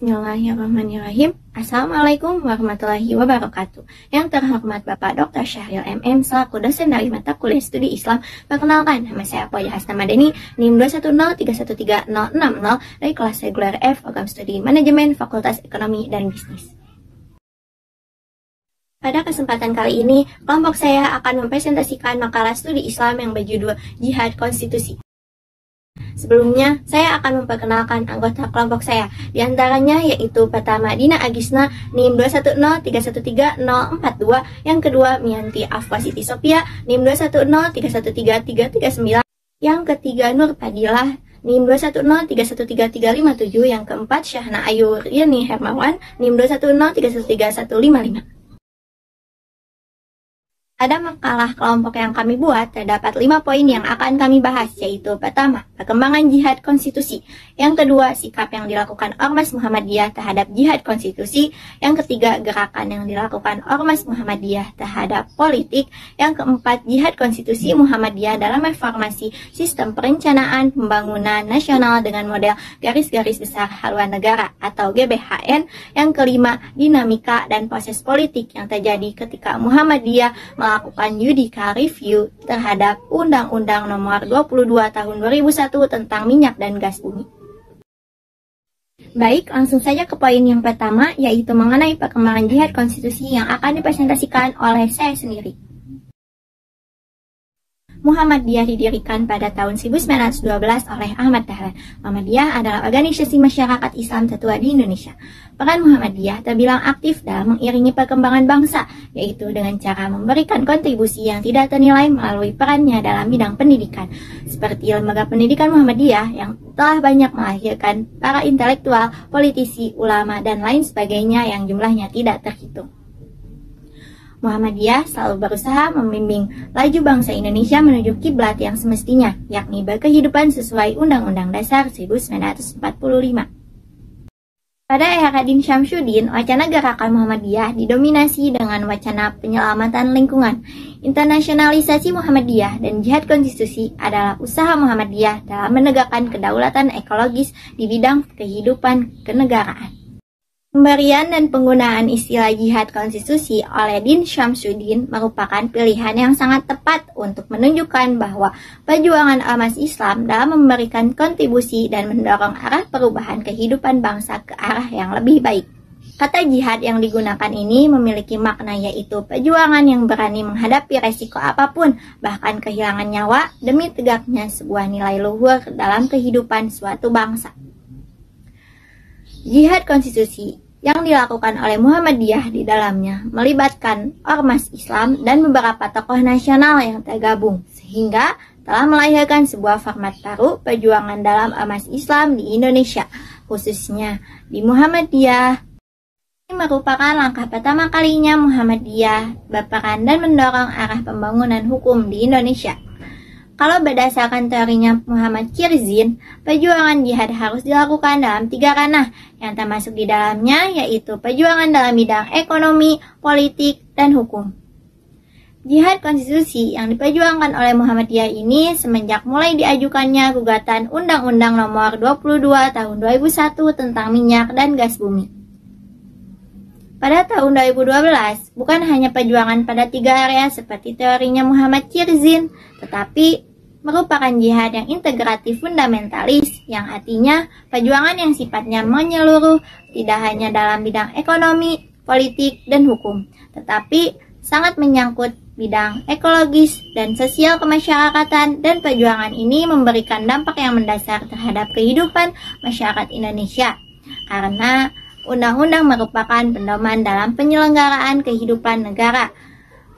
Bismillahirrahmanirrahim. Assalamualaikum warahmatullahi wabarakatuh. Yang terhormat Bapak Dr. Syahril MM selaku dosen dari mata kuliah studi Islam. Perkenalkan, nama saya Apoya Hasna Madani, NIM 210313060 dari kelas reguler F, program studi manajemen Fakultas Ekonomi dan Bisnis. Pada kesempatan kali ini, kelompok saya akan mempresentasikan makalah studi Islam yang berjudul Jihad Konstitusi. Sebelumnya, saya akan memperkenalkan anggota kelompok saya. Di antaranya yaitu pertama Dina Agisna, NIM 210313042, yang kedua Mianti Afwa Siti Sophia, NIM 210313339, yang ketiga Nur Fadilah, NIM 210313357, yang keempat Syahna Ayu Riani Hermawan, NIM 210313155. Pada makalah kelompok yang kami buat, terdapat 5 poin yang akan kami bahas, yaitu pertama, perkembangan jihad konstitusi, yang kedua, sikap yang dilakukan Ormas Muhammadiyah terhadap jihad konstitusi, yang ketiga, gerakan yang dilakukan Ormas Muhammadiyah terhadap politik, yang keempat, jihad konstitusi Muhammadiyah dalam reformasi sistem perencanaan pembangunan nasional dengan model garis-garis besar haluan negara atau GBHN, yang kelima, dinamika dan proses politik yang terjadi ketika Muhammadiyah melakukan judicial review terhadap Undang-Undang Nomor 22 Tahun 2001 tentang minyak dan gas bumi. Baik, langsung saja ke poin yang pertama, yaitu mengenai perkembangan jihad konstitusi yang akan dipresentasikan oleh saya sendiri. Muhammadiyah didirikan pada tahun 1912 oleh Ahmad Dahlan. Muhammadiyah adalah organisasi masyarakat Islam tertua di Indonesia. Peran Muhammadiyah terbilang aktif dalam mengiringi perkembangan bangsa, yaitu dengan cara memberikan kontribusi yang tidak ternilai melalui perannya dalam bidang pendidikan, seperti lembaga pendidikan Muhammadiyah yang telah banyak melahirkan para intelektual, politisi, ulama, dan lain sebagainya yang jumlahnya tidak terhitung. Muhammadiyah selalu berusaha membimbing laju bangsa Indonesia menuju kiblat yang semestinya, yakni berkehidupan sesuai Undang-Undang Dasar 1945. Pada era Din Syamsuddin, wacana gerakan Muhammadiyah didominasi dengan wacana penyelamatan lingkungan. Internasionalisasi Muhammadiyah dan jihad konstitusi adalah usaha Muhammadiyah dalam menegakkan kedaulatan ekologis di bidang kehidupan kenegaraan. Pemberian dan penggunaan istilah jihad konstitusi oleh Din Syamsuddin merupakan pilihan yang sangat tepat untuk menunjukkan bahwa perjuangan ormas Islam dalam memberikan kontribusi dan mendorong arah perubahan kehidupan bangsa ke arah yang lebih baik. Kata jihad yang digunakan ini memiliki makna, yaitu perjuangan yang berani menghadapi resiko apapun, bahkan kehilangan nyawa demi tegaknya sebuah nilai luhur dalam kehidupan suatu bangsa. Jihad konstitusi yang dilakukan oleh Muhammadiyah di dalamnya melibatkan ormas Islam dan beberapa tokoh nasional yang tergabung, sehingga telah melahirkan sebuah format baru perjuangan dalam ormas Islam di Indonesia, khususnya di Muhammadiyah. Ini merupakan langkah pertama kalinya Muhammadiyah berperan dan mendorong arah pembangunan hukum di Indonesia. Kalau berdasarkan teorinya Muhammad Kirzin, perjuangan jihad harus dilakukan dalam 3 ranah, yang termasuk di dalamnya yaitu perjuangan dalam bidang ekonomi, politik, dan hukum. Jihad konstitusi yang diperjuangkan oleh Muhammadiyah ini semenjak mulai diajukannya gugatan Undang-Undang Nomor 22 Tahun 2001 tentang minyak dan gas bumi. Pada tahun 2012, bukan hanya perjuangan pada 3 area seperti teorinya Muhammad Kirzin, tetapi merupakan jihad yang integratif fundamentalis, yang artinya perjuangan yang sifatnya menyeluruh, tidak hanya dalam bidang ekonomi, politik, dan hukum, tetapi sangat menyangkut bidang ekologis dan sosial kemasyarakatan, dan perjuangan ini memberikan dampak yang mendasar terhadap kehidupan masyarakat Indonesia, karena undang-undang merupakan pedoman dalam penyelenggaraan kehidupan negara.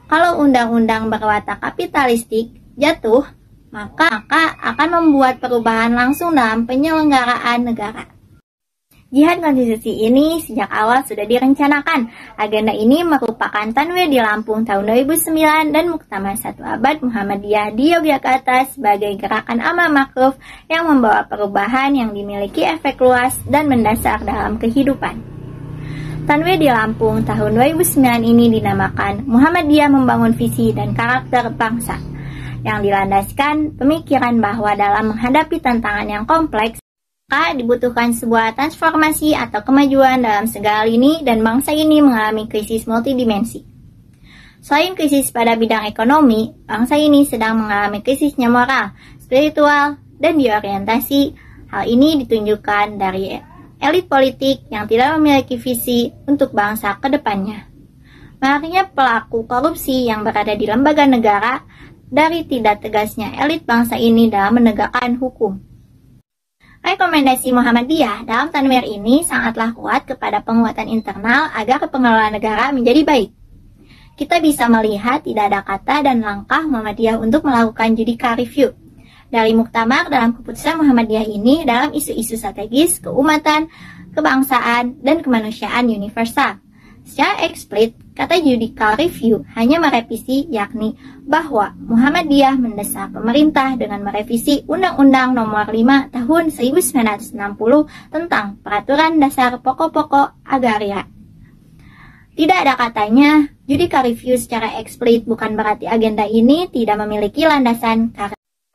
Kalau undang-undang berwatak kapitalistik jatuh, maka akan membuat perubahan langsung dalam penyelenggaraan negara. Jihad konstitusi ini sejak awal sudah direncanakan. Agenda ini merupakan Tanwir di Lampung tahun 2009 dan Muktamar 1 Abad Muhammadiyah di Yogyakarta sebagai gerakan amal makruf yang membawa perubahan yang dimiliki efek luas dan mendasar dalam kehidupan. Tanwir di Lampung tahun 2009 ini dinamakan Muhammadiyah Membangun Visi dan Karakter Bangsa, yang dilandaskan pemikiran bahwa dalam menghadapi tantangan yang kompleks, Maka dibutuhkan sebuah transformasi atau kemajuan dalam segala lini dan bangsa ini mengalami krisis multidimensi. Selain krisis pada bidang ekonomi, bangsa ini sedang mengalami krisisnya moral, spiritual, dan diorientasi. Hal ini ditunjukkan dari elit politik yang tidak memiliki visi untuk bangsa ke depannya. Maraknya pelaku korupsi yang berada di lembaga negara dari tidak tegasnya elit bangsa ini dalam menegakkan hukum. Rekomendasi Muhammadiyah dalam Tanwir ini sangatlah kuat kepada penguatan internal agar pengelolaan negara menjadi baik. Kita bisa melihat tidak ada kata dan langkah Muhammadiyah untuk melakukan judicial review dari muktamar dalam keputusan Muhammadiyah ini dalam isu-isu strategis, keumatan, kebangsaan, dan kemanusiaan universal. Secara eksplisit, kata judicial review hanya merevisi, yakni bahwa Muhammadiyah mendesak pemerintah dengan merevisi Undang-Undang Nomor 5 Tahun 1960 tentang Peraturan Dasar Pokok-Pokok Agraria. Tidak ada katanya, judicial review secara eksplisit bukan berarti agenda ini tidak memiliki landasan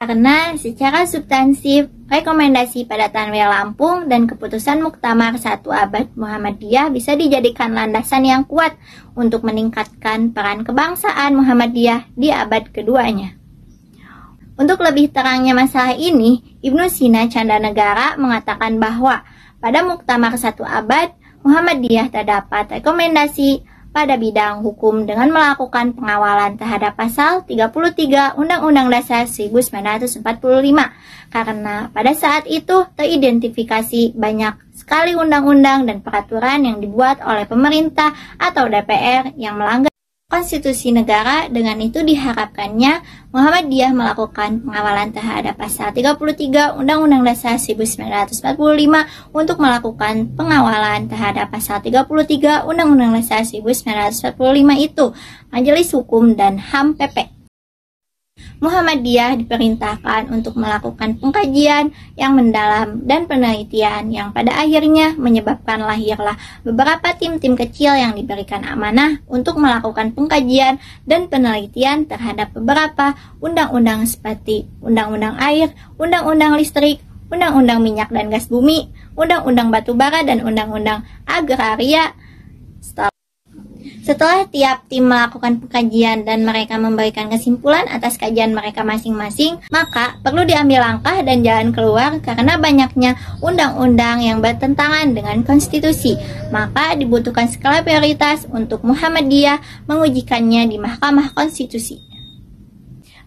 karena secara substansif, rekomendasi pada Tanwir Lampung dan keputusan Muktamar 1 Abad Muhammadiyah bisa dijadikan landasan yang kuat untuk meningkatkan peran kebangsaan Muhammadiyah di abad keduanya. Untuk lebih terangnya masalah ini, Ibnu Sina Candanegara mengatakan bahwa pada Muktamar 1 Abad Muhammadiyah terdapat rekomendasi pada bidang hukum dengan melakukan pengawalan terhadap pasal 33 Undang-Undang Dasar 1945 karena pada saat itu teridentifikasi banyak sekali undang-undang dan peraturan yang dibuat oleh pemerintah atau DPR yang melanggar konstitusi negara. Dengan itu diharapkannya Muhammadiyah melakukan pengawalan terhadap pasal 33 Undang-Undang Dasar 1945 untuk melakukan pengawalan terhadap pasal 33 Undang-Undang Dasar 1945 itu Majelis Hukum dan HAM PP. Muhammadiyah diperintahkan untuk melakukan pengkajian yang mendalam dan penelitian yang pada akhirnya menyebabkan lahirlah beberapa tim-tim kecil yang diberikan amanah untuk melakukan pengkajian dan penelitian terhadap beberapa undang-undang seperti Undang-Undang Air, Undang-Undang Listrik, Undang-Undang Minyak dan Gas Bumi, Undang-Undang Batubara, dan Undang-Undang Agraria. Setelah tiap tim melakukan pengkajian dan mereka memberikan kesimpulan atas kajian mereka masing-masing, maka perlu diambil langkah dan jalan keluar karena banyaknya undang-undang yang bertentangan dengan konstitusi. Maka dibutuhkan skala prioritas untuk Muhammadiyah mengujikannya di Mahkamah Konstitusi.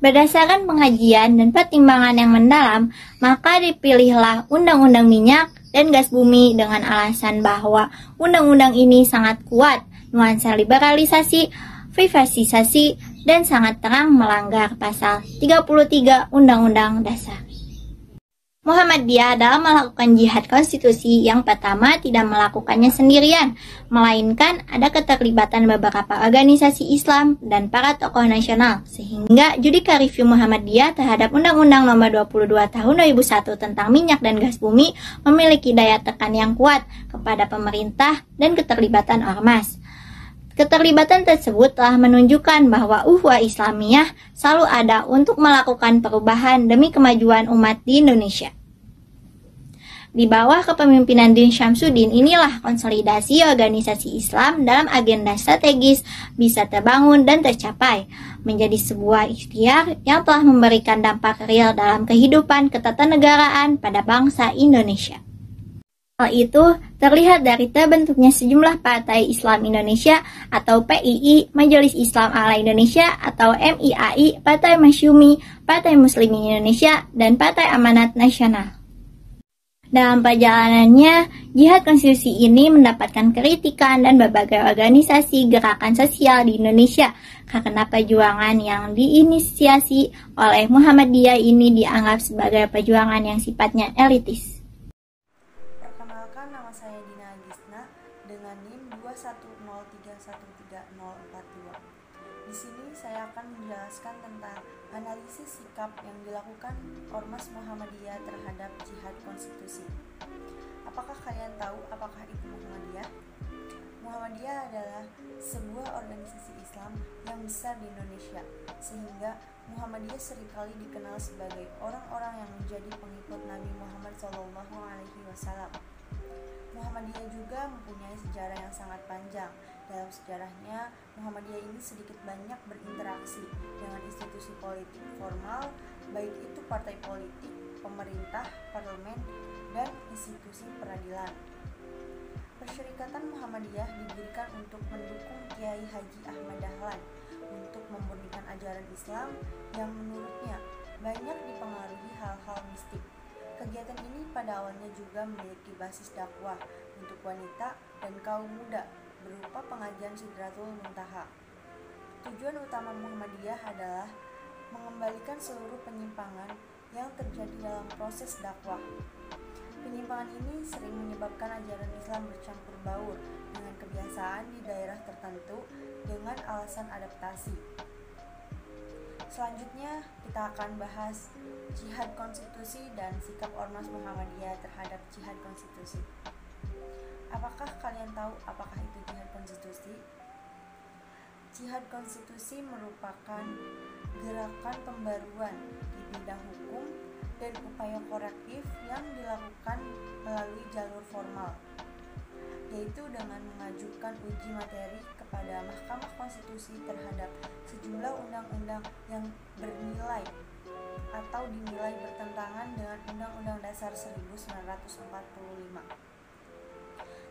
Berdasarkan pengajian dan pertimbangan yang mendalam, maka dipilihlah Undang-Undang Minyak dan Gas Bumi dengan alasan bahwa undang-undang ini sangat kuat, nuansa liberalisasi, privatisasi, dan sangat terang melanggar pasal 33 Undang-Undang Dasar. Muhammadiyah dalam melakukan jihad konstitusi yang pertama tidak melakukannya sendirian, melainkan ada keterlibatan beberapa organisasi Islam dan para tokoh nasional, sehingga judicial review Muhammadiyah terhadap Undang-Undang Nomor 22 Tahun 2001 tentang minyak dan gas bumi memiliki daya tekan yang kuat kepada pemerintah dan keterlibatan ormas. Keterlibatan tersebut telah menunjukkan bahwa ukhuwah Islamiyah selalu ada untuk melakukan perubahan demi kemajuan umat di Indonesia. Di bawah kepemimpinan Din Syamsuddin inilah konsolidasi organisasi Islam dalam agenda strategis bisa terbangun dan tercapai, menjadi sebuah ikhtiar yang telah memberikan dampak real dalam kehidupan ketatanegaraan pada bangsa Indonesia. Hal itu terlihat dari terbentuknya sejumlah Partai Islam Indonesia atau PII, Majelis Islam Ala Indonesia atau MIAI, Partai Masyumi, Partai Muslimin Indonesia, dan Partai Amanat Nasional. Dalam perjalanannya, jihad konstitusi ini mendapatkan kritikan dan berbagai organisasi gerakan sosial di Indonesia karena perjuangan yang diinisiasi oleh Muhammadiyah ini dianggap sebagai perjuangan yang sifatnya elitis. Nama saya Dina Agisna dengan NIM 210313042. Di sini saya akan menjelaskan tentang analisis sikap yang dilakukan Ormas Muhammadiyah terhadap jihad konstitusi. Apakah kalian tahu apakah itu Muhammadiyah? Muhammadiyah adalah sebuah organisasi Islam yang besar di Indonesia, sehingga Muhammadiyah seringkali dikenal sebagai orang-orang yang menjadi pengikut Nabi Muhammad SAW. Muhammadiyah juga mempunyai sejarah yang sangat panjang. Dalam sejarahnya, Muhammadiyah ini sedikit banyak berinteraksi dengan institusi politik formal, baik itu partai politik, pemerintah, parlemen, dan institusi peradilan. Persyarikatan Muhammadiyah didirikan untuk mendukung Kiai Haji Ahmad Dahlan untuk memurnikan ajaran Islam yang menurutnya banyak dipengaruhi hal-hal mistik. Kegiatan ini pada awalnya juga memiliki basis dakwah untuk wanita dan kaum muda berupa pengajian Sidratul Muntaha. Tujuan utama Muhammadiyah adalah mengembalikan seluruh penyimpangan yang terjadi dalam proses dakwah. Penyimpangan ini sering menyebabkan ajaran Islam bercampur baur dengan kebiasaan di daerah tertentu dengan alasan adaptasi. Selanjutnya kita akan bahas jihad konstitusi dan sikap Ormas Muhammadiyah terhadap jihad konstitusi. Apakah kalian tahu apakah itu jihad konstitusi? Jihad konstitusi merupakan gerakan pembaruan di bidang hukum dan upaya korektif yang dilakukan melalui jalur formal, yaitu dengan mengajukan uji materi kepada Mahkamah Konstitusi terhadap sejumlah undang-undang yang bernilai atau dinilai bertentangan dengan Undang-Undang Dasar 1945.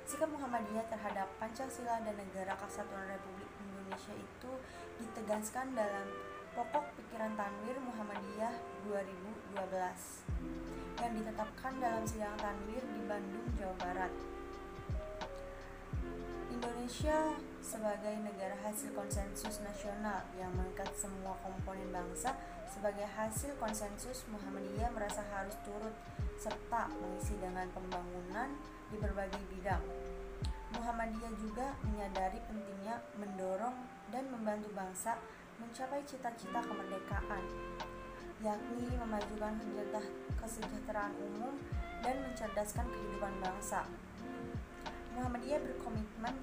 Sikap Muhammadiyah terhadap Pancasila dan Negara Kesatuan Republik Indonesia itu ditegaskan dalam Pokok Pikiran Tanwir Muhammadiyah 2012 yang ditetapkan dalam sidang Tanwir di Bandung, Jawa Barat. Indonesia sebagai negara hasil konsensus nasional yang mengikat semua komponen bangsa, sebagai hasil konsensus Muhammadiyah merasa harus turut serta mengisi dengan pembangunan di berbagai bidang. Muhammadiyah juga menyadari pentingnya mendorong dan membantu bangsa mencapai cita-cita kemerdekaan, yakni memajukan kesejahteraan umum dan mencerdaskan kehidupan bangsa. Muhammadiyah berkomitmen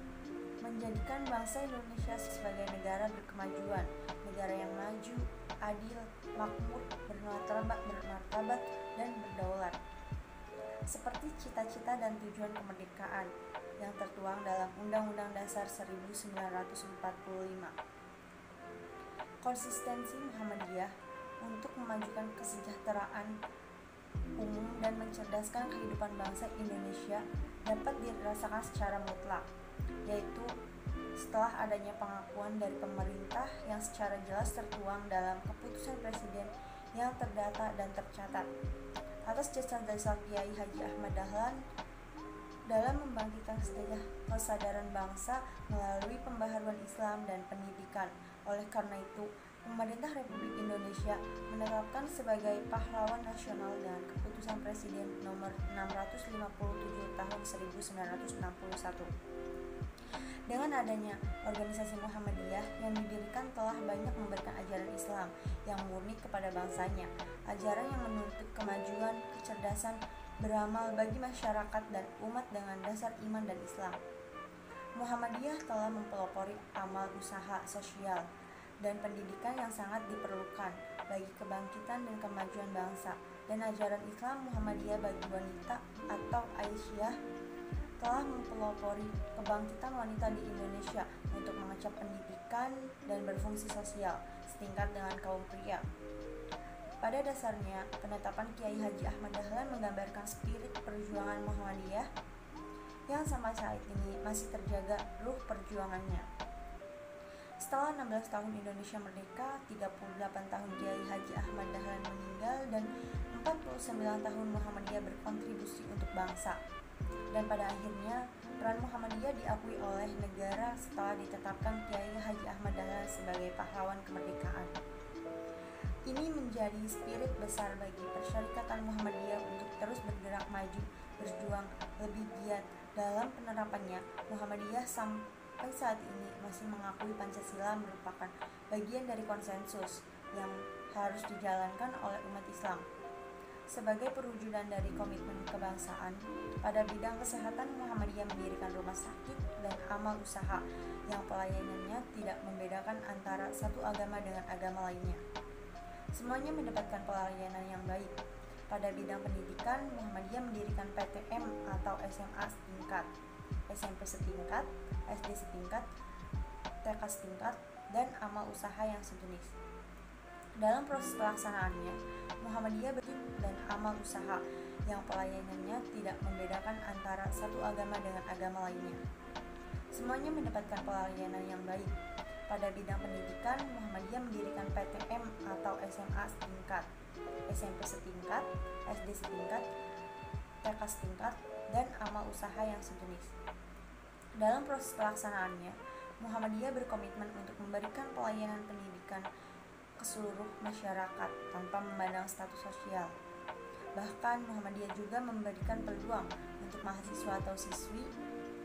menjadikan bangsa Indonesia sebagai negara berkemajuan, negara yang maju, adil, makmur, bermartabat, dan berdaulat, seperti cita-cita dan tujuan kemerdekaan yang tertuang dalam Undang-Undang Dasar 1945. Konsistensi Muhammadiyah untuk memajukan kesejahteraan umum dan mencerdaskan kehidupan bangsa Indonesia dapat dirasakan secara mutlak, yaitu setelah adanya pengakuan dari pemerintah yang secara jelas tertuang dalam keputusan Presiden yang terdata dan tercatat atas jasa-jasa Kiai Haji Ahmad Dahlan dalam membangkitkan kesadaran bangsa melalui pembaharuan Islam dan pendidikan. Oleh karena itu, pemerintah Republik Indonesia menetapkan sebagai pahlawan nasional dengan keputusan Presiden nomor 657 tahun 1961. Dengan adanya organisasi Muhammadiyah yang didirikan telah banyak memberikan ajaran Islam yang murni kepada bangsanya, ajaran yang menuntut kemajuan, kecerdasan, beramal bagi masyarakat dan umat dengan dasar iman dan Islam. Muhammadiyah telah mempelopori amal usaha sosial dan pendidikan yang sangat diperlukan bagi kebangkitan dan kemajuan bangsa, dan ajaran Islam Muhammadiyah bagi wanita atau Aisyah telah mempelopori kebangkitan wanita di Indonesia untuk mengecap pendidikan dan berfungsi sosial setingkat dengan kaum pria. Pada dasarnya, penetapan Kiai Haji Ahmad Dahlan menggambarkan spirit perjuangan Muhammadiyah yang sampai saat ini masih terjaga ruh perjuangannya. Setelah 16 tahun Indonesia merdeka, 38 tahun Kiai Haji Ahmad Dahlan meninggal, dan 49 tahun Muhammadiyah berkontribusi untuk bangsa. Dan pada akhirnya, peran Muhammadiyah diakui oleh negara setelah ditetapkan Kiai Haji Ahmad Dahlan sebagai pahlawan kemerdekaan. Ini menjadi spirit besar bagi Persyarikatan Muhammadiyah untuk terus bergerak maju, berjuang lebih giat dalam penerapannya. Muhammadiyah sampai saat ini masih mengakui Pancasila merupakan bagian dari konsensus yang harus dijalankan oleh umat Islam. Sebagai perwujudan dari komitmen kebangsaan, pada bidang kesehatan Muhammadiyah mendirikan rumah sakit dan amal usaha yang pelayanannya tidak membedakan antara satu agama dengan agama lainnya. Semuanya mendapatkan pelayanan yang baik. Pada bidang pendidikan, Muhammadiyah mendirikan PTM atau SMA setingkat, SMP setingkat, SD setingkat, TK setingkat, dan amal usaha yang sejenis. Dalam proses pelaksanaannya, Muhammadiyah dan amal usaha yang pelayanannya tidak membedakan antara satu agama dengan agama lainnya. Semuanya mendapatkan pelayanan yang baik. Pada bidang pendidikan, Muhammadiyah mendirikan PTM atau SMA setingkat, SMP setingkat, SD setingkat, TK setingkat, dan amal usaha yang sejenis. Dalam proses pelaksanaannya, Muhammadiyah berkomitmen untuk memberikan pelayanan pendidikan ke seluruh masyarakat tanpa memandang status sosial. Bahkan Muhammadiyah juga memberikan peluang untuk mahasiswa atau siswi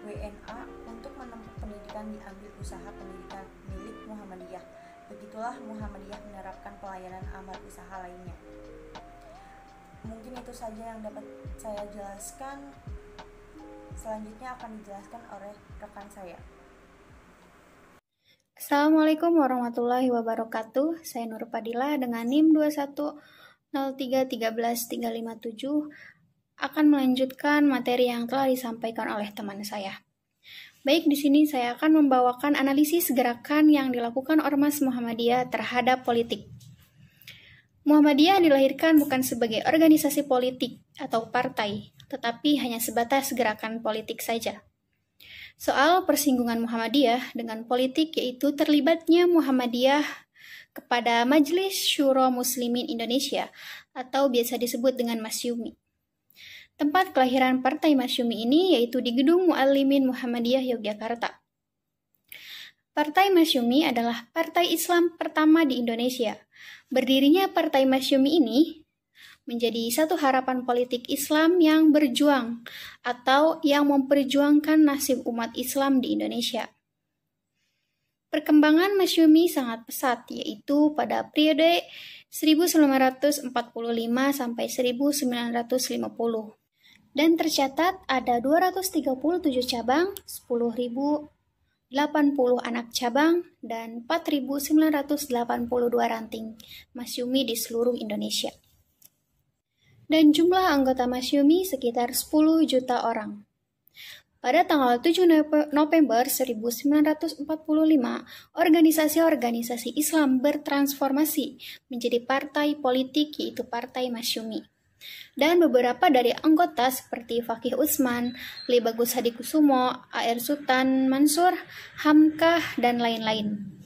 WNA untuk menempuh pendidikan diambil usaha pendidikan milik Muhammadiyah. Begitulah Muhammadiyah menerapkan pelayanan amal usaha lainnya. Mungkin itu saja yang dapat saya jelaskan. Selanjutnya akan dijelaskan oleh rekan saya. Assalamualaikum warahmatullahi wabarakatuh. Saya Nur Padilla dengan NIM 210331357 akan melanjutkan materi yang telah disampaikan oleh teman saya. Baik, di sini saya akan membawakan analisis gerakan yang dilakukan Ormas Muhammadiyah terhadap politik. Muhammadiyah dilahirkan bukan sebagai organisasi politik atau partai, tetapi hanya sebatas gerakan politik saja. Soal persinggungan Muhammadiyah dengan politik yaitu terlibatnya Muhammadiyah kepada Majelis Syuro Muslimin Indonesia atau biasa disebut dengan Masyumi. Tempat kelahiran Partai Masyumi ini yaitu di Gedung Muallimin Muhammadiyah Yogyakarta. Partai Masyumi adalah partai Islam pertama di Indonesia. Berdirinya Partai Masyumi ini menjadi satu harapan politik Islam yang berjuang atau yang memperjuangkan nasib umat Islam di Indonesia. Perkembangan Masyumi sangat pesat, yaitu pada periode 1945 sampai 1950. Dan tercatat ada 237 cabang, 10.080 anak cabang, dan 4.982 ranting Masyumi di seluruh Indonesia. Dan jumlah anggota Masyumi sekitar 10 juta orang. Pada tanggal 7 November 1945, organisasi-organisasi Islam bertransformasi menjadi partai politik yaitu Partai Masyumi. Dan beberapa dari anggota seperti Fakih Utsman, Li Bagus Hadikusumo, A.R. Sultan Mansur, Hamkah, dan lain-lain.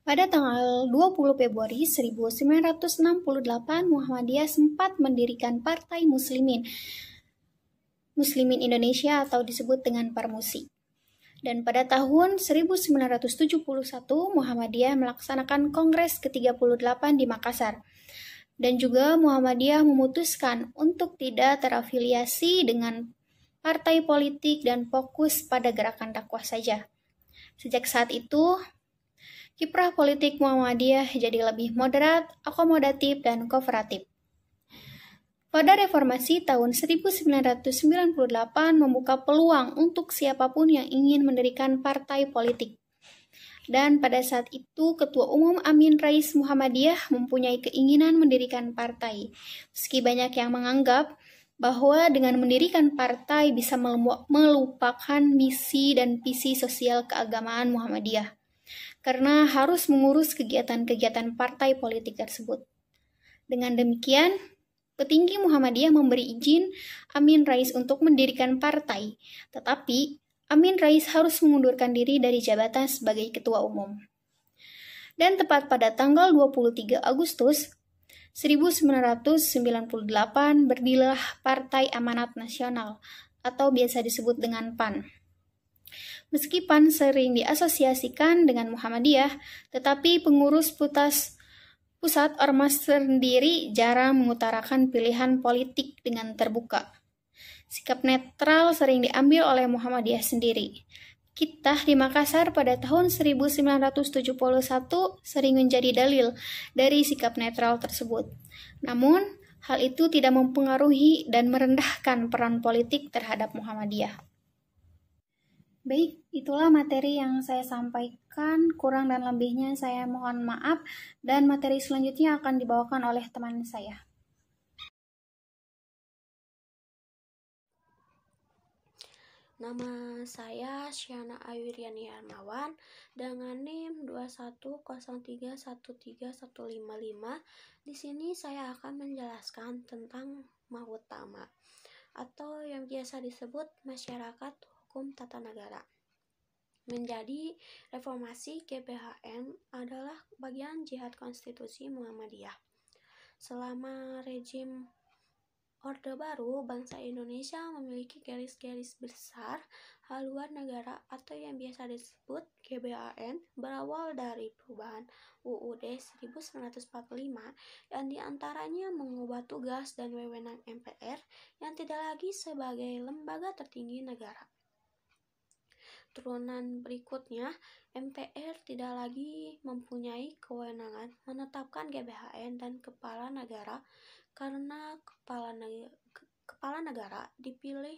Pada tanggal 20 Februari 1968, Muhammadiyah sempat mendirikan Partai Muslimin Indonesia atau disebut dengan Parmusi. Dan pada tahun 1971, Muhammadiyah melaksanakan Kongres ke-38 di Makassar. Dan juga Muhammadiyah memutuskan untuk tidak terafiliasi dengan partai politik dan fokus pada gerakan dakwah saja. Sejak saat itu, kiprah politik Muhammadiyah jadi lebih moderat, akomodatif, dan kooperatif. Pada reformasi tahun 1998 membuka peluang untuk siapapun yang ingin mendirikan partai politik. Dan pada saat itu Ketua Umum Amin Rais Muhammadiyah mempunyai keinginan mendirikan partai. Meski banyak yang menganggap bahwa dengan mendirikan partai bisa melupakan misi dan visi sosial keagamaan Muhammadiyah, karena harus mengurus kegiatan-kegiatan partai politik tersebut. Dengan demikian, petinggi Muhammadiyah memberi izin Amin Rais untuk mendirikan partai, tetapi Amin Rais harus mengundurkan diri dari jabatan sebagai Ketua Umum. Dan tepat pada tanggal 23 Agustus 1998 berdirilah Partai Amanat Nasional atau biasa disebut dengan PAN. Meski PAN sering diasosiasikan dengan Muhammadiyah, tetapi pengurus pusat ormas sendiri jarang mengutarakan pilihan politik dengan terbuka. Sikap netral sering diambil oleh Muhammadiyah sendiri. Kitah di Makassar pada tahun 1971 sering menjadi dalil dari sikap netral tersebut. Namun, hal itu tidak mempengaruhi dan merendahkan peran politik terhadap Muhammadiyah. Baik, itulah materi yang saya sampaikan. Kurang dan lebihnya saya mohon maaf, dan materi selanjutnya akan dibawakan oleh teman saya. Nama saya Syana Ayuriani Hermawan dengan NIM 21031313155. Di sini saya akan menjelaskan tentang Mahutama atau yang biasa disebut masyarakat hukum tata negara. Menjadi reformasi GBHN adalah bagian jihad konstitusi Muhammadiyah. Selama rejim Orde Baru, bangsa Indonesia memiliki garis-garis besar haluan negara atau yang biasa disebut GBHN berawal dari perubahan UUD 1945 yang diantaranya mengubah tugas dan wewenang MPR yang tidak lagi sebagai lembaga tertinggi negara. Turunan berikutnya, MPR tidak lagi mempunyai kewenangan menetapkan GBHN dan kepala negara karena kepala negara dipilih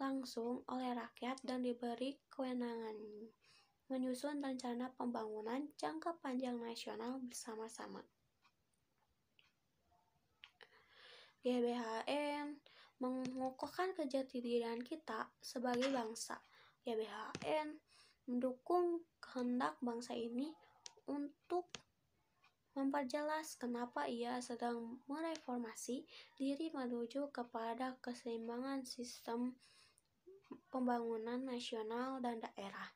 langsung oleh rakyat dan diberi kewenangan menyusun rencana pembangunan jangka panjang nasional bersama-sama. GBHN mengokohkan kejati-dirian kita sebagai bangsa. GBHN mendukung kehendak bangsa ini untuk memperjelas kenapa ia sedang mereformasi diri menuju kepada keseimbangan sistem pembangunan nasional dan daerah.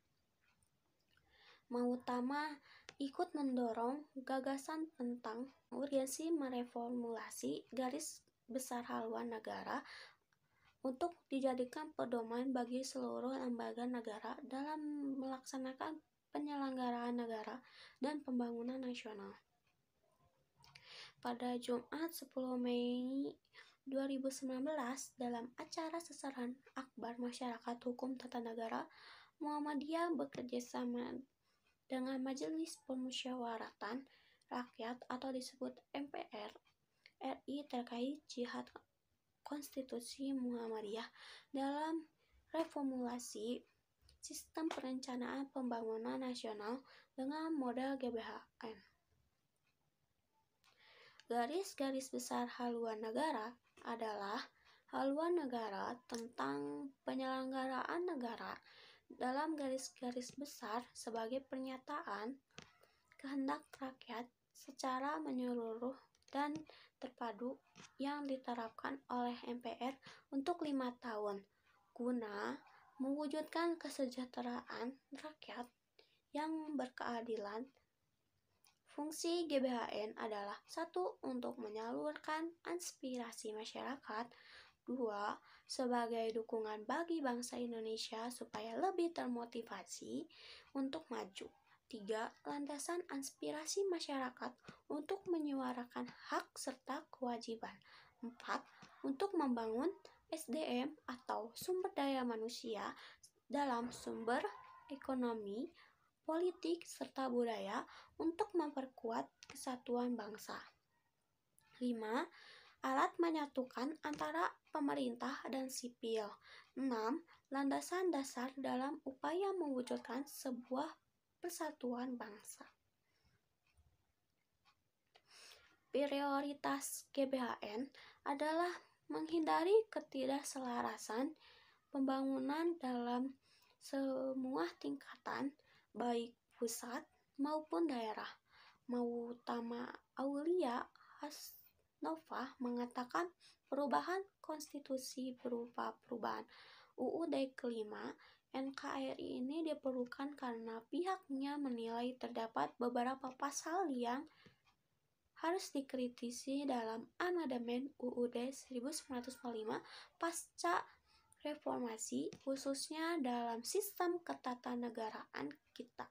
Mahutama ikut mendorong gagasan tentang urgensi mereformulasi garis besar haluan negara untuk dijadikan pedoman bagi seluruh lembaga negara dalam melaksanakan penyelenggaraan negara dan pembangunan nasional. Pada Jumat 10 Mei 2019 dalam acara Sesaran Akbar Masyarakat Hukum Tata Negara, Muhammadiyah bekerja sama dengan Majelis Permusyawaratan Rakyat atau disebut MPR RI terkait jihad konstitusi Muhammadiyah dalam reformulasi sistem perencanaan pembangunan nasional dengan model GBHN. Garis-garis besar haluan negara adalah haluan negara tentang penyelenggaraan negara dalam garis-garis besar sebagai pernyataan kehendak rakyat secara menyeluruh dan terpadu yang diterapkan oleh MPR untuk 5 tahun guna mewujudkan kesejahteraan rakyat yang berkeadilan. Fungsi GBHN adalah 1. Untuk menyalurkan aspirasi masyarakat, 2. Sebagai dukungan bagi bangsa Indonesia supaya lebih termotivasi untuk maju, 3. Landasan aspirasi masyarakat untuk menyuarakan hak serta kewajiban, 4. Untuk membangun SDM atau sumber daya manusia dalam sumber ekonomi, politik, serta budaya untuk memperkuat kesatuan bangsa. 5. Alat menyatukan antara pemerintah dan sipil. 6. Landasan dasar dalam upaya mewujudkan sebuah persatuan bangsa. Prioritas GBHN adalah menghindari ketidakselarasan pembangunan dalam semua tingkatan, baik pusat maupun daerah. Mahutama Aulia Hasnova mengatakan perubahan konstitusi berupa perubahan UUD kelima NKRI ini diperlukan karena pihaknya menilai terdapat beberapa pasal yang harus dikritisi dalam amandemen UUD 1945 pasca reformasi, khususnya dalam sistem ketatanegaraan kita.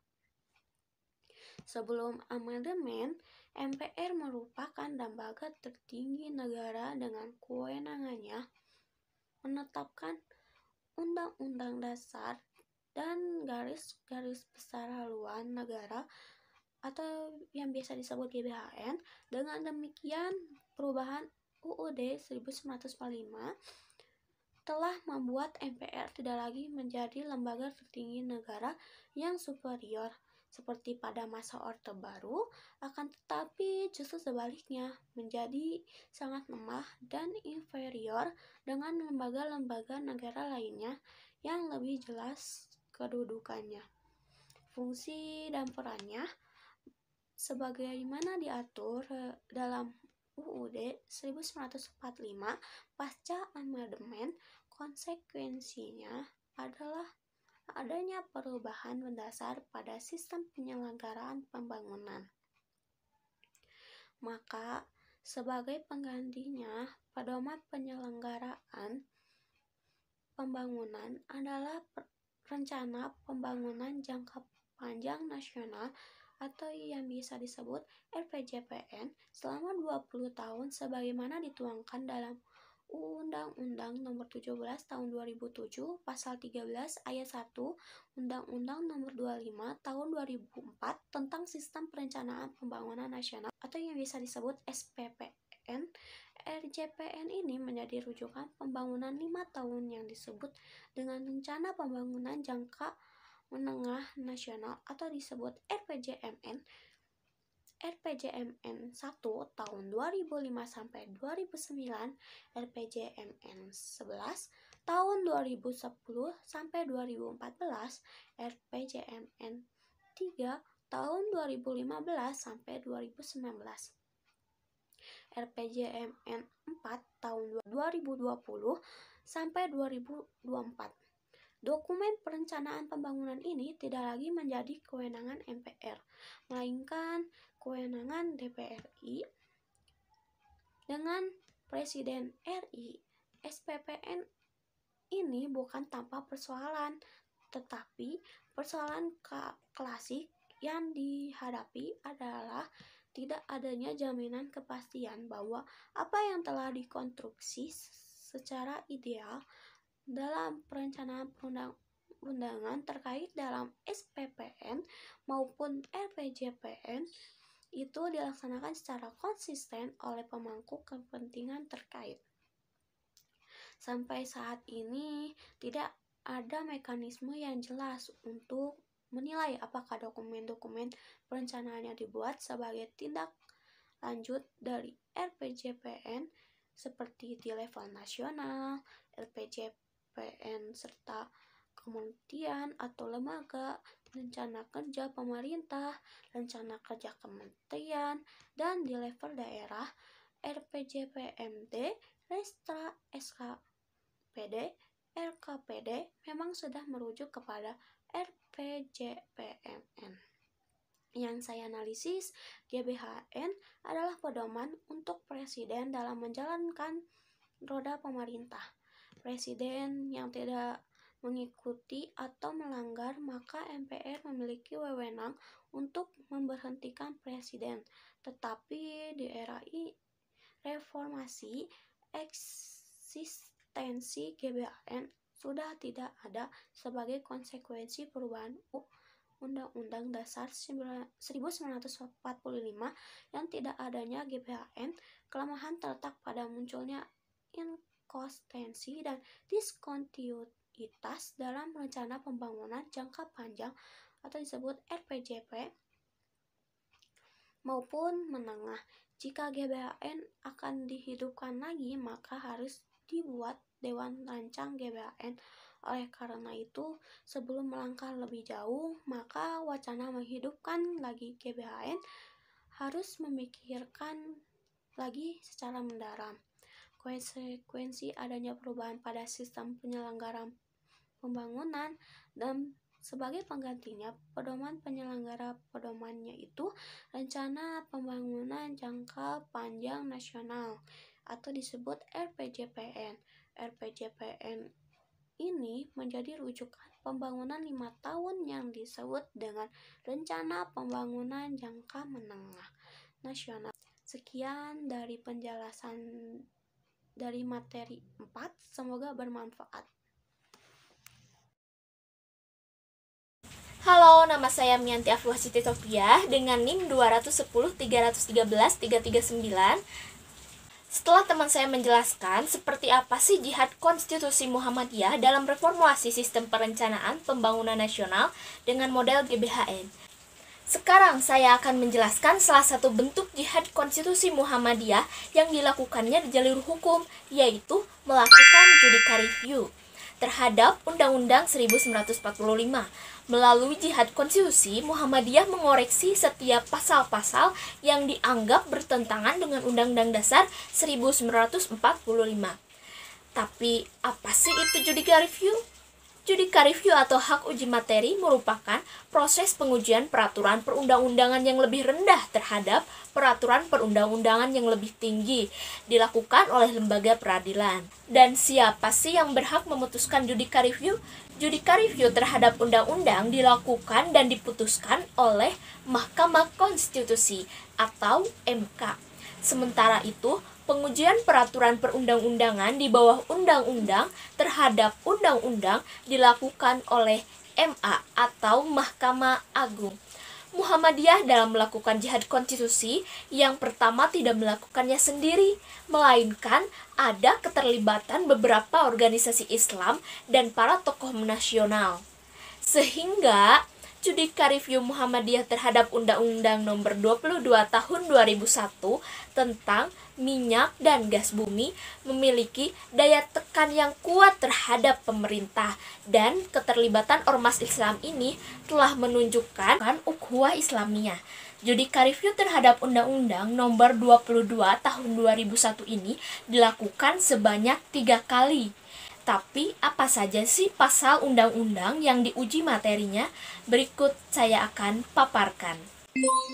Sebelum amandemen, MPR merupakan lembaga tertinggi negara dengan kewenangannya menetapkan undang-undang dasar dan garis-garis besar haluan negara atau yang biasa disebut GBHN. Dengan demikian, perubahan UUD 1945 telah membuat MPR tidak lagi menjadi lembaga tertinggi negara yang superior seperti pada masa Orde Baru, akan tetapi justru sebaliknya menjadi sangat lemah dan inferior dengan lembaga-lembaga negara lainnya yang lebih jelas kedudukannya, fungsi dan perannya sebagaimana diatur dalam UUD 1945 pasca amandemen. Konsekuensinya adalah adanya perubahan mendasar pada sistem penyelenggaraan pembangunan. Maka, sebagai penggantinya, pedoman penyelenggaraan pembangunan adalah rencana pembangunan jangka panjang nasional atau yang bisa disebut RPJPN selama 20 tahun sebagaimana dituangkan dalam Undang-Undang Nomor 17 Tahun 2007 Pasal 13 Ayat 1 Undang-Undang Nomor 25 Tahun 2004 tentang Sistem Perencanaan Pembangunan Nasional atau yang bisa disebut SPPN. RJPN ini menjadi rujukan pembangunan 5 tahun yang disebut dengan Rencana Pembangunan Jangka Menengah Nasional atau disebut RPJMN. RPJMN 1 tahun 2005 sampai 2009, RPJMN 11 tahun 2010 sampai 2014, RPJMN 3 tahun 2015 sampai 2019. RPJMN 4 tahun 2020 sampai 2024. Dokumen perencanaan pembangunan ini tidak lagi menjadi kewenangan MPR, melainkan kewenangan DPR RI dengan Presiden RI. SPPN ini bukan tanpa persoalan, tetapi persoalan klasik yang dihadapi adalah tidak adanya jaminan kepastian bahwa apa yang telah dikonstruksi secara ideal dalam perencanaan perundang-undangan terkait dalam SPPN maupun RPJPN itu dilaksanakan secara konsisten oleh pemangku kepentingan terkait. Sampai saat ini tidak ada mekanisme yang jelas untuk menilai apakah dokumen-dokumen perencanaan yang dibuat sebagai tindak lanjut dari RPJPN seperti di level nasional, RPJPN serta kementerian atau lembaga, rencana kerja pemerintah, rencana kerja kementerian, dan di level daerah, RPJPMD, Restra, SKPD, RKPD memang sudah merujuk kepada RPJPMN. Yang saya analisis, GBHN adalah pedoman untuk presiden dalam menjalankan roda pemerintah. Presiden yang tidak mengikuti atau melanggar, maka MPR memiliki wewenang untuk memberhentikan presiden. Tetapi di era reformasi, eksistensi GBHN sudah tidak ada sebagai konsekuensi perubahan Undang-Undang Dasar 1945 yang tidak adanya GBHN. Kelemahan terletak pada munculnya inkonsistensi dan diskontinuitas dalam rencana pembangunan jangka panjang atau disebut RPJP maupun menengah. Jika GBHN akan dihidupkan lagi, maka harus dibuat Dewan Rancang GBHN. Oleh karena itu, sebelum melangkah lebih jauh, maka wacana menghidupkan lagi GBHN harus memikirkan lagi secara mendalam konsekuensi adanya perubahan pada sistem penyelenggaraan pembangunan dan sebagai penggantinya pedoman penyelenggara. Pedomannya itu Rencana Pembangunan Jangka Panjang Nasional atau disebut RPJPN. RPJPN ini menjadi rujukan pembangunan 5 tahun yang disebut dengan Rencana Pembangunan Jangka Menengah Nasional. Sekian dari penjelasan dari materi 4, semoga bermanfaat. Halo, nama saya Mianti Afluah Siti Tofiah dengan NIM 210 313 339. Setelah teman saya menjelaskan seperti apa sih Jihad Konstitusi Muhammadiyah dalam reformulasi sistem perencanaan pembangunan nasional dengan model GBHN. Sekarang saya akan menjelaskan salah satu bentuk Jihad Konstitusi Muhammadiyah yang dilakukannya di jalur hukum, yaitu melakukan judicial review terhadap Undang-Undang 1945. Melalui Jihad Konstitusi, Muhammadiyah mengoreksi setiap pasal-pasal yang dianggap bertentangan dengan Undang-Undang Dasar 1945. Tapi, apa sih itu judicial review? Judicial review atau hak uji materi merupakan proses pengujian peraturan perundang-undangan yang lebih rendah terhadap peraturan perundang-undangan yang lebih tinggi, dilakukan oleh lembaga peradilan. Dan siapa sih yang berhak memutuskan judicial review? Judicial review terhadap undang-undang dilakukan dan diputuskan oleh Mahkamah Konstitusi atau MK. Sementara itu, pengujian peraturan perundang-undangan di bawah undang-undang terhadap undang-undang dilakukan oleh MA atau Mahkamah Agung. Muhammadiyah dalam melakukan jihad konstitusi yang pertama tidak melakukannya sendiri, melainkan ada keterlibatan beberapa organisasi Islam dan para tokoh nasional. Sehingga judicial review Muhammadiyah terhadap Undang-Undang Nomor 22 Tahun 2001 tentang minyak dan gas bumi memiliki daya tekan yang kuat terhadap pemerintah, dan keterlibatan ormas Islam ini telah menunjukkan ukhuwah Islamiyah. Judicial review terhadap Undang-Undang Nomor 22 Tahun 2001 ini dilakukan sebanyak 3 kali. Tapi apa saja sih pasal undang-undang yang diuji materinya? Berikut saya akan paparkan.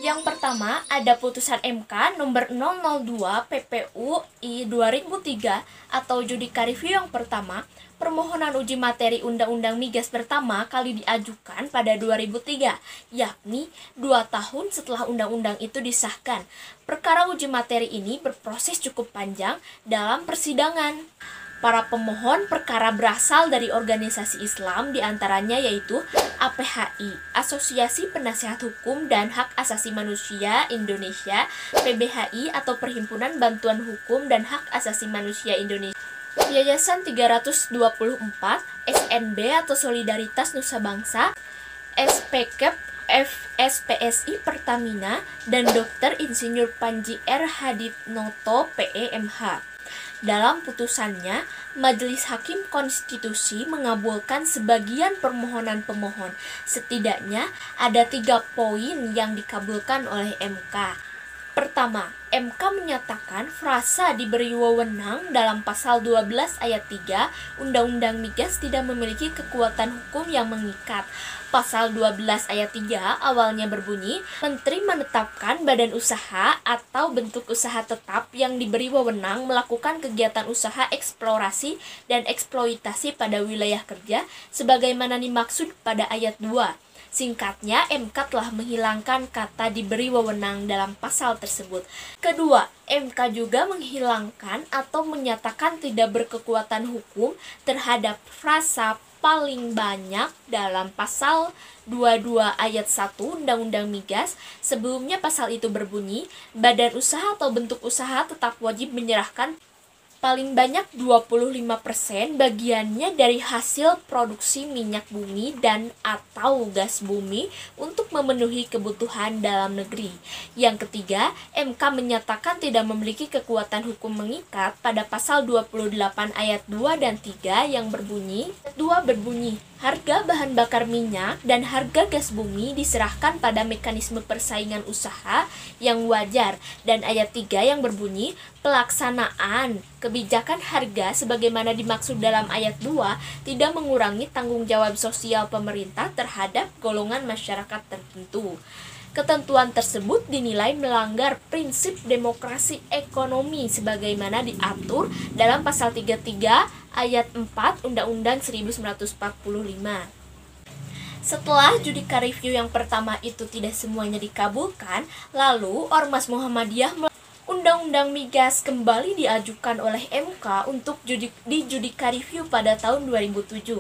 Yang pertama, ada putusan MK nomor 002 PPU I 2003 atau judicial review yang pertama. Permohonan uji materi Undang-Undang Migas pertama kali diajukan pada 2003, yakni 2 tahun setelah undang-undang itu disahkan. Perkara uji materi ini berproses cukup panjang dalam persidangan. Para pemohon perkara berasal dari organisasi Islam, diantaranya yaitu APHI, Asosiasi Penasehat Hukum dan Hak Asasi Manusia Indonesia, PBHI atau Perhimpunan Bantuan Hukum dan Hak Asasi Manusia Indonesia, Yayasan 324, SNB atau Solidaritas Nusa Bangsa, SPKEP, FSPSI Pertamina, dan Dr. Insinyur Panji R. Hadinoto, PEMH. Dalam putusannya, Majelis Hakim Konstitusi mengabulkan sebagian permohonan pemohon. Setidaknya ada 3 poin yang dikabulkan oleh MK. Pertama, MK menyatakan frasa diberi wewenang dalam pasal 12 ayat 3 Undang-Undang Migas tidak memiliki kekuatan hukum yang mengikat. Pasal 12 ayat 3 awalnya berbunyi, Menteri menetapkan badan usaha atau bentuk usaha tetap yang diberi wewenang melakukan kegiatan usaha eksplorasi dan eksploitasi pada wilayah kerja sebagaimana dimaksud pada ayat 2. Singkatnya, MK telah menghilangkan kata diberi wewenang dalam pasal tersebut. Kedua, MK juga menghilangkan atau menyatakan tidak berkekuatan hukum terhadap frasa paling banyak dalam pasal 22 ayat 1 Undang-Undang Migas. Sebelumnya pasal itu berbunyi, badan usaha atau bentuk usaha tetap wajib menyerahkan paling banyak 25% bagiannya dari hasil produksi minyak bumi dan atau gas bumi untuk memenuhi kebutuhan dalam negeri. Yang ketiga, MK menyatakan tidak memiliki kekuatan hukum mengikat pada pasal 28 ayat 2 dan 3 yang berbunyi, harga bahan bakar minyak dan harga gas bumi diserahkan pada mekanisme persaingan usaha yang wajar, dan ayat 3 yang berbunyi pelaksanaan kebijakan harga sebagaimana dimaksud dalam ayat 2 tidak mengurangi tanggung jawab sosial pemerintah terhadap golongan masyarakat tertentu. Ketentuan tersebut dinilai melanggar prinsip demokrasi ekonomi sebagaimana diatur dalam pasal 33 ayat 4 Undang-Undang 1945. Setelah judicial review yang pertama itu tidak semuanya dikabulkan, lalu Ormas Muhammadiyah Undang-Undang Migas kembali diajukan oleh MK untuk di judicial review pada tahun 2007.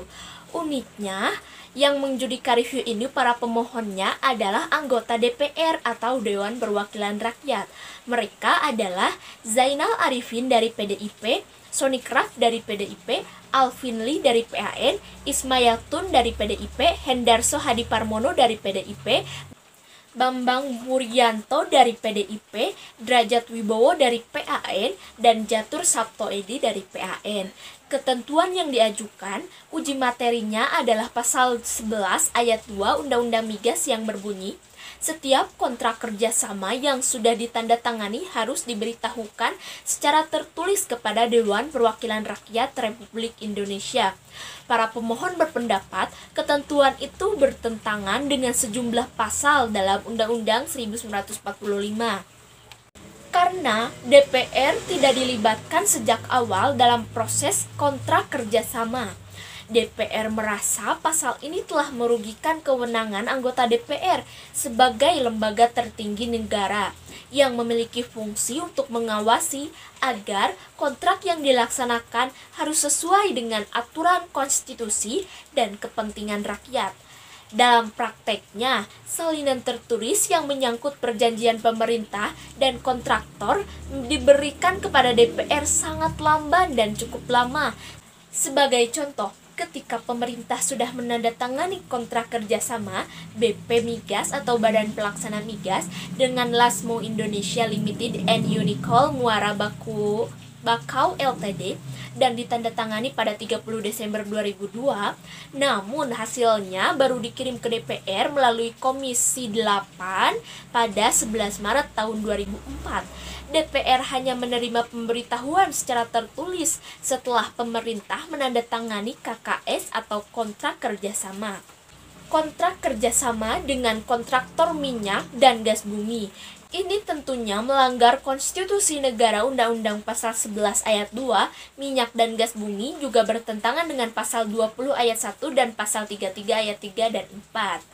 Uniknya, Yang menjudika review ini para pemohonnya adalah anggota DPR atau Dewan Perwakilan Rakyat. Mereka adalah Zainal Arifin dari PDIP, Sony Craft dari PDIP, Alvin Lee dari PAN, Ismail Tun dari PDIP, Hendarso Hadi Parmono dari PDIP, Bambang Wuryanto dari PDIP, Derajat Wibowo dari PAN, dan Jatur Sabtoedi dari PAN. Ketentuan yang diajukan, uji materinya adalah pasal 11 ayat 2 Undang-Undang Migas yang berbunyi, setiap kontrak kerjasama yang sudah ditandatangani harus diberitahukan secara tertulis kepada Dewan Perwakilan Rakyat Republik Indonesia. Para pemohon berpendapat ketentuan itu bertentangan dengan sejumlah pasal dalam Undang-Undang 1945. Karena DPR tidak dilibatkan sejak awal dalam proses kontrak kerjasama. DPR merasa pasal ini telah merugikan kewenangan anggota DPR sebagai lembaga tertinggi negara yang memiliki fungsi untuk mengawasi agar kontrak yang dilaksanakan harus sesuai dengan aturan konstitusi dan kepentingan rakyat. Dalam prakteknya, salinan tertulis yang menyangkut perjanjian pemerintah dan kontraktor diberikan kepada DPR sangat lamban dan cukup lama. Sebagai contoh, ketika pemerintah sudah menandatangani kontrak kerjasama BP Migas atau Badan Pelaksana Migas dengan Lasmo Indonesia Limited and Unicol Muara Bakau Ltd dan ditandatangani pada 30 Desember 2002, namun hasilnya baru dikirim ke DPR melalui Komisi 8 pada 11 Maret tahun 2004. DPR hanya menerima pemberitahuan secara tertulis setelah pemerintah menandatangani KKS atau kontrak kerjasama. Kontrak kerjasama dengan kontraktor minyak dan gas bumi. Ini tentunya melanggar konstitusi negara. Undang-Undang pasal 11 ayat 2 minyak dan gas bumi juga bertentangan dengan pasal 20 ayat 1 dan pasal 33 ayat 3 dan 4.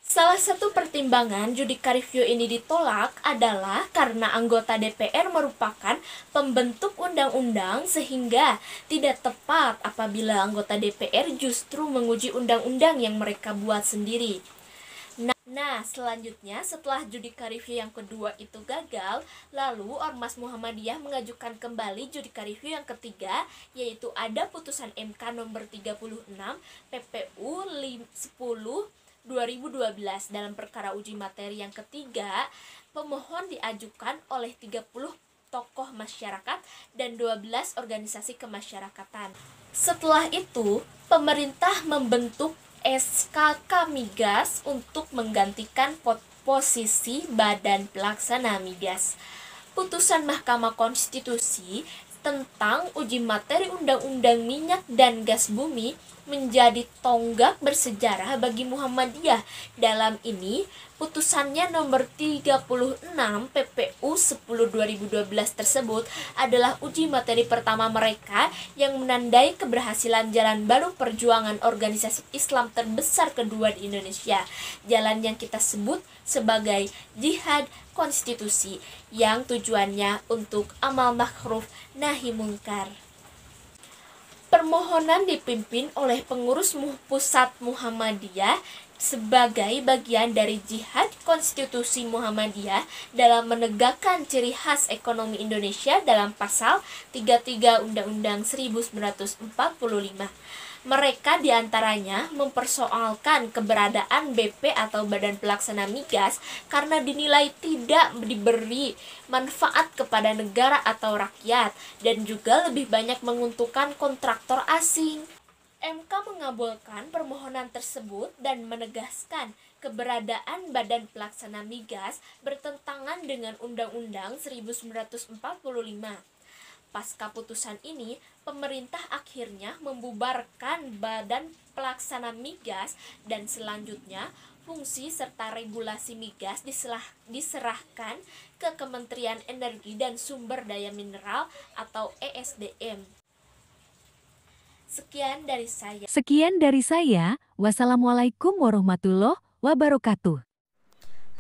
Salah satu pertimbangan judika review ini ditolak adalah karena anggota DPR merupakan pembentuk undang-undang sehingga tidak tepat apabila anggota DPR justru menguji undang-undang yang mereka buat sendiri. Nah, selanjutnya setelah judika review yang kedua itu gagal, lalu Ormas Muhammadiyah mengajukan kembali judika review yang ketiga, yaitu ada putusan MK nomor 36 PPU 10/2012 dalam perkara uji materi yang ketiga. Pemohon diajukan oleh 30 tokoh masyarakat dan 12 organisasi kemasyarakatan. Setelah itu, pemerintah membentuk SKK Migas untuk menggantikan posisi Badan Pelaksana Migas. Putusan Mahkamah Konstitusi tentang uji materi Undang-Undang Minyak dan Gas Bumi menjadi tonggak bersejarah bagi Muhammadiyah. Dalam ini, putusannya nomor 36 PPU 10/2012 tersebut adalah uji materi pertama mereka yang menandai keberhasilan jalan baru perjuangan organisasi Islam terbesar kedua di Indonesia. Jalan yang kita sebut sebagai jihad konstitusi yang tujuannya untuk amal ma'ruf nahi mungkar. Permohonan dipimpin oleh pengurus pusat Muhammadiyah sebagai bagian dari jihad konstitusi Muhammadiyah dalam menegakkan ciri khas ekonomi Indonesia dalam pasal 33 Undang-Undang 1945. Mereka diantaranya mempersoalkan keberadaan BP atau Badan Pelaksana Migas karena dinilai tidak diberi manfaat kepada negara atau rakyat dan juga lebih banyak menguntungkan kontraktor asing. MK mengabulkan permohonan tersebut dan menegaskan keberadaan Badan Pelaksana Migas bertentangan dengan Undang-Undang 1945. Pasca putusan ini, pemerintah akhirnya membubarkan Badan Pelaksana Migas dan selanjutnya fungsi serta regulasi migas diserahkan ke Kementerian Energi dan Sumber Daya Mineral atau ESDM. Sekian dari saya. Wassalamualaikum warahmatullahi wabarakatuh.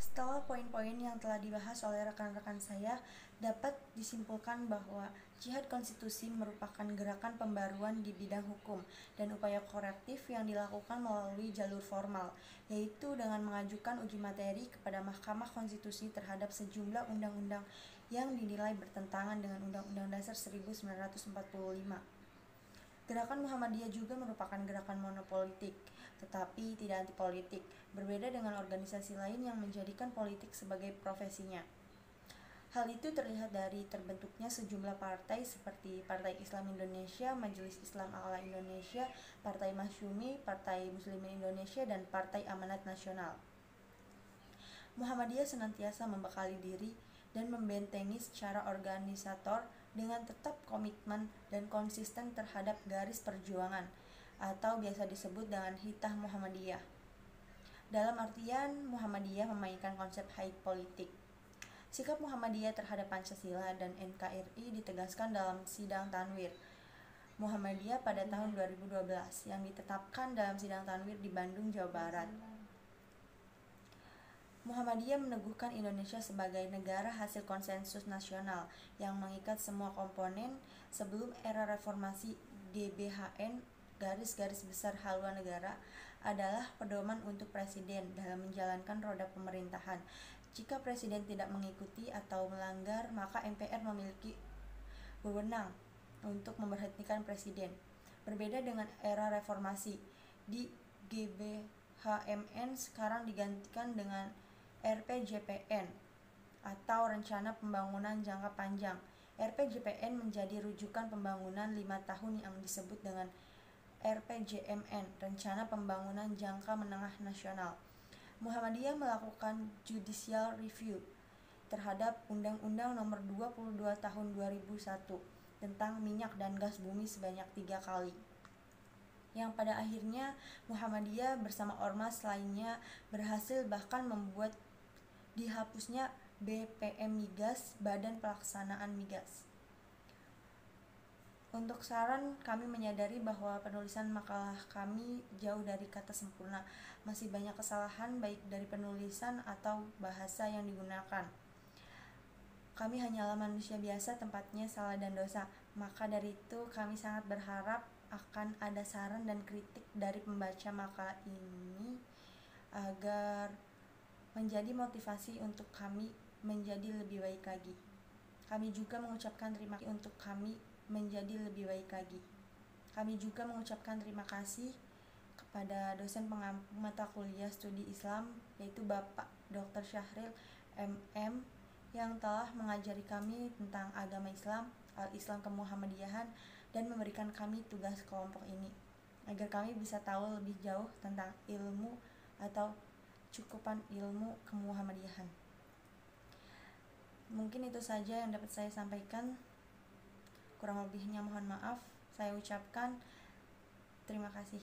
Setelah poin poin-poin yang telah dibahas oleh rekan-rekan saya, dapat disimpulkan bahwa jihad konstitusi merupakan gerakan pembaruan di bidang hukum dan upaya korektif yang dilakukan melalui jalur formal, yaitu dengan mengajukan uji materi kepada Mahkamah Konstitusi terhadap sejumlah undang-undang yang dinilai bertentangan dengan Undang-Undang Dasar 1945. Gerakan Muhammadiyah juga merupakan gerakan monopolitik, tetapi tidak anti-politik, berbeda dengan organisasi lain yang menjadikan politik sebagai profesinya. Hal itu terlihat dari terbentuknya sejumlah partai seperti Partai Islam Indonesia, Majelis Islam A'la Indonesia, Partai Masyumi, Partai Muslimin Indonesia, dan Partai Amanat Nasional. Muhammadiyah senantiasa membekali diri dan membentengi secara organisator dengan tetap komitmen dan konsisten terhadap garis perjuangan, atau biasa disebut dengan Hitah Muhammadiyah. Dalam artian, Muhammadiyah memainkan konsep haid politik. Sikap Muhammadiyah terhadap Pancasila dan NKRI ditegaskan dalam Sidang Tanwir Muhammadiyah pada tahun 2012 yang ditetapkan dalam Sidang Tanwir di Bandung, Jawa Barat. Muhammadiyah meneguhkan Indonesia sebagai negara hasil konsensus nasional yang mengikat semua komponen. Sebelum era reformasi, GBHN garis-garis besar haluan negara adalah pedoman untuk presiden dalam menjalankan roda pemerintahan. Jika presiden tidak mengikuti atau melanggar, maka MPR memiliki wewenang untuk memberhentikan presiden. Berbeda dengan era reformasi, di GBHMN sekarang digantikan dengan RPJPN atau Rencana Pembangunan Jangka Panjang. RPJPN menjadi rujukan pembangunan 5 tahun yang disebut dengan RPJMN, Rencana Pembangunan Jangka Menengah Nasional. Muhammadiyah melakukan judicial review terhadap Undang-Undang Nomor 22 Tahun 2001 tentang minyak dan gas bumi sebanyak 3 kali. Yang pada akhirnya Muhammadiyah bersama ormas lainnya berhasil bahkan membuat dihapusnya BPM Migas, Badan Pelaksanaan Migas. Untuk saran, kami menyadari bahwa penulisan makalah kami jauh dari kata sempurna. Masih banyak kesalahan baik dari penulisan atau bahasa yang digunakan. Kami hanyalah manusia biasa, tempatnya salah dan dosa. Maka dari itu kami sangat berharap akan ada saran dan kritik dari pembaca makalah ini agar menjadi motivasi untuk kami menjadi lebih baik lagi. Kami juga mengucapkan terima kasih untuk kami menjadi lebih baik lagi. Kami juga mengucapkan terima kasih kepada dosen pengampu mata kuliah studi Islam, yaitu Bapak Dr. Syahril MM, yang telah mengajari kami tentang agama Islam, al-Islam kemuhammadiyahan, dan memberikan kami tugas kelompok ini, agar kami bisa tahu lebih jauh tentang ilmu atau cukupan ilmu kemuhammadiyahan. Mungkin itu saja yang dapat saya sampaikan. Kurang lebihnya mohon maaf. Saya ucapkan terima kasih.